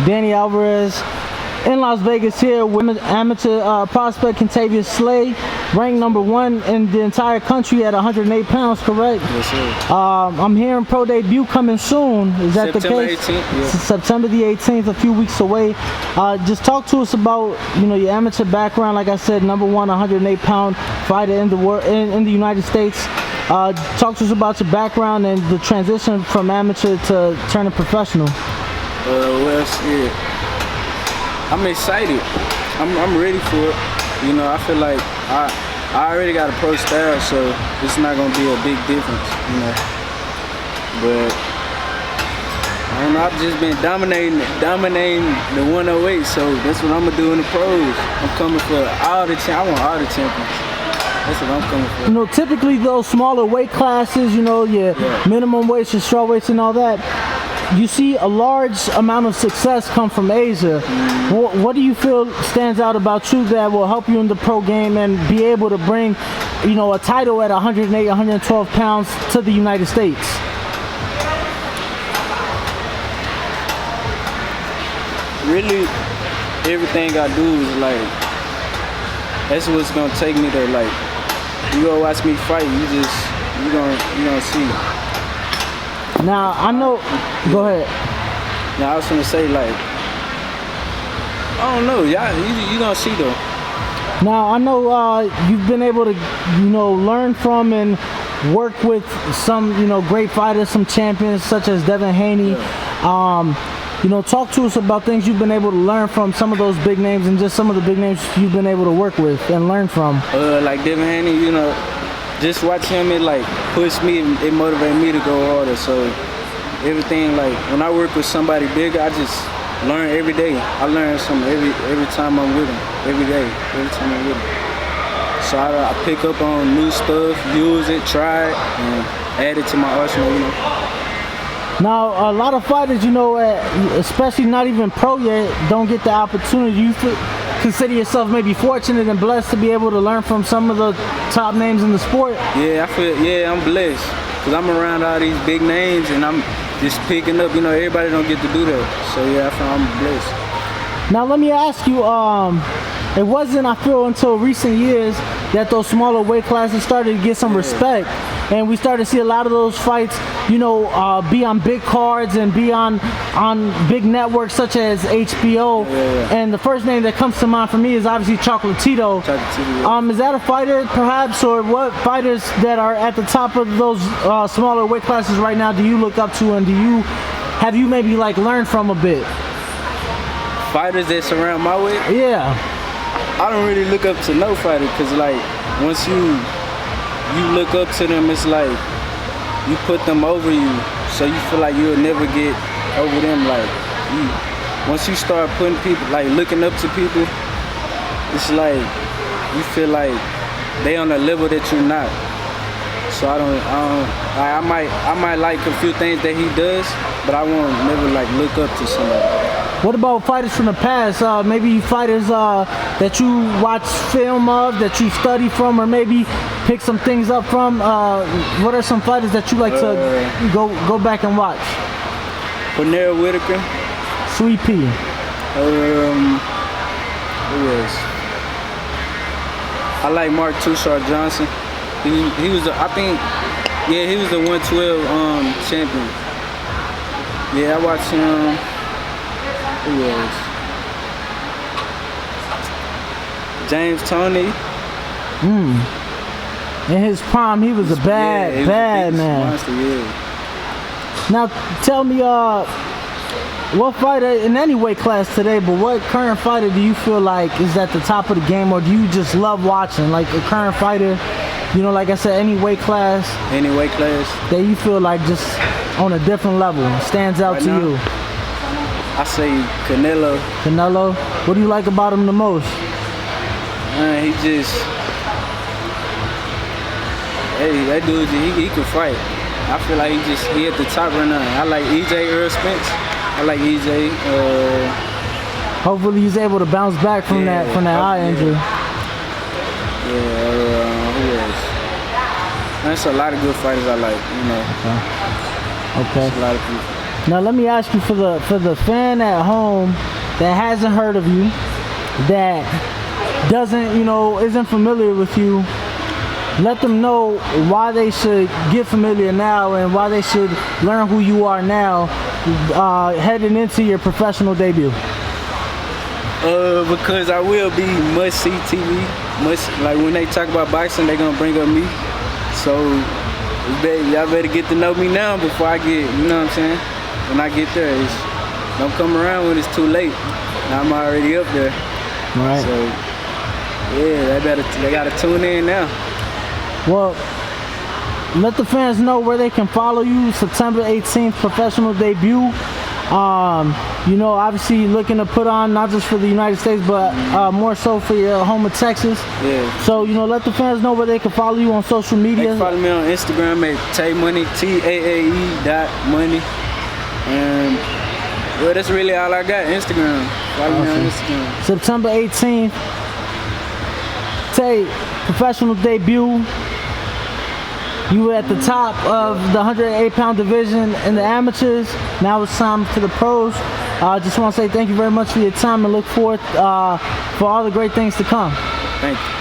Danny Alvarez in Las Vegas here with amateur prospect Kentavias Slay, ranked #1 in the entire country at 108 pounds, correct? Yes, sir. I'm hearing pro debut coming soon. Is that the case? September 18th. Yeah. September the 18th, a few weeks away. Just talk to us about your amateur background. Like I said, #1 108-pound fighter in the world, in the United States. Talk to us about your background and the transition from amateur to turning professional. Well, shit. I'm excited. I'm ready for it. I feel like I already got a pro style, so it's not gonna be a big difference. But I don't know. I've just been dominating the 108, so that's what I'm gonna do in the pros. I'm coming for all the I want all the champions. That's what I'm coming for. Typically those smaller weight classes, your minimum weights, your straw weights, and all that. You see a large amount of success come from Asia. What do you feel stands out about you that will help you in the pro game and be able to bring, a title at 108, 112 pounds to the United States? Really, everything I do is that's what's gonna take me to you gonna watch me fight. You gonna see. Now I know. Go ahead. Now I was gonna say I don't know. You gonna see though. Now I know you've been able to learn from and work with some great fighters, some champions such as Devin, Haney. Yeah. Talk to us about things you've been able to learn from some of those big names and just some of the big names you've been able to work with and learn from. Like Devin Haney, just watch him, it push me, it motivate me to go harder. So everything, when I work with somebody bigger, I just learn every day. I learn something every time I'm with him, every day, every time I'm with him. So I pick up on new stuff, use it, try it, and add it to my arsenal, Now, a lot of fighters, especially not even pro yet, don't get the opportunity. You consider yourself maybe fortunate and blessed to be able to learn from some of the top names in the sport? Yeah, I'm blessed because I'm around all these big names and I'm just picking up. Everybody don't get to do that. So yeah, I feel I'm blessed. Now let me ask you, it wasn't, I feel, until recent years that those smaller weight classes started to get some respect. And we started to see a lot of those fights, be on big cards and be on big networks such as HBO. Yeah. And the first name that comes to mind for me is obviously Chocolatito. Yeah. Is that a fighter, perhaps, or what fighters that are at the top of those smaller weight classes right now do you look up to, and have you maybe learned from a bit? Fighters that surround my weight? Yeah. I don't really look up to no fighter because once you look up to them, it's you put them over you, so you feel like you'll never get over them. Once you start putting people, looking up to people, it's you feel like they on a level that you're not. So I might like a few things that he does, but I won't never look up to somebody. What about fighters from the past? Maybe fighters that you watch film of, that you study from, or maybe pick some things up from. What are some fighters that you like to go back and watch? Pernell Whitaker. Sweet P. Who else? I like Mark Tushar Johnson. He was he was the 112 champion. Yeah, I watched him. Who else? James Toney. In his prime, he was a bad man. Monster, yeah. Now, tell me, what fighter in any weight class today, but what current fighter do you feel like is at the top of the game, or do you just love watching? A current fighter, like I said, any weight class. Any weight class. That you feel just on a different level, stands out to you. I say Canelo. Canelo? What do you like about him the most? He just, that dude, he can fight. I feel like he at the top right now. I like EJ Earl Spence. I like EJ. Hopefully he's able to bounce back from that eye injury. Who else? There's a lot of good fighters I like, Okay. There's a lot of people. Now let me ask you, for the fan at home that hasn't heard of you, that doesn't, isn't familiar with you, let them know why they should get familiar now and why they should learn who you are now, heading into your professional debut. Because I will be must-see TV. Like when they talk about boxing, they gonna bring up me. So y'all better get to know me now before I get, you know what I'm saying? When I get there, don't come around when it's too late. I'm already up there. Right. So yeah, they gotta tune in now. Well, let the fans know where they can follow you. September 18th, professional debut. Obviously looking to put on not just for the United States, but more so for your home of Texas. Yeah. So, let the fans know where they can follow you on social media. They can follow me on Instagram at TaaeMoney, TAAE.money. And well, that's really all I got. Instagram. Follow me on Instagram. September 18th. Tae, professional debut. You were at the top of the 108-pound division in the amateurs. Now it's time for the pros. I just want to say thank you very much for your time and look forward for all the great things to come. Thank you.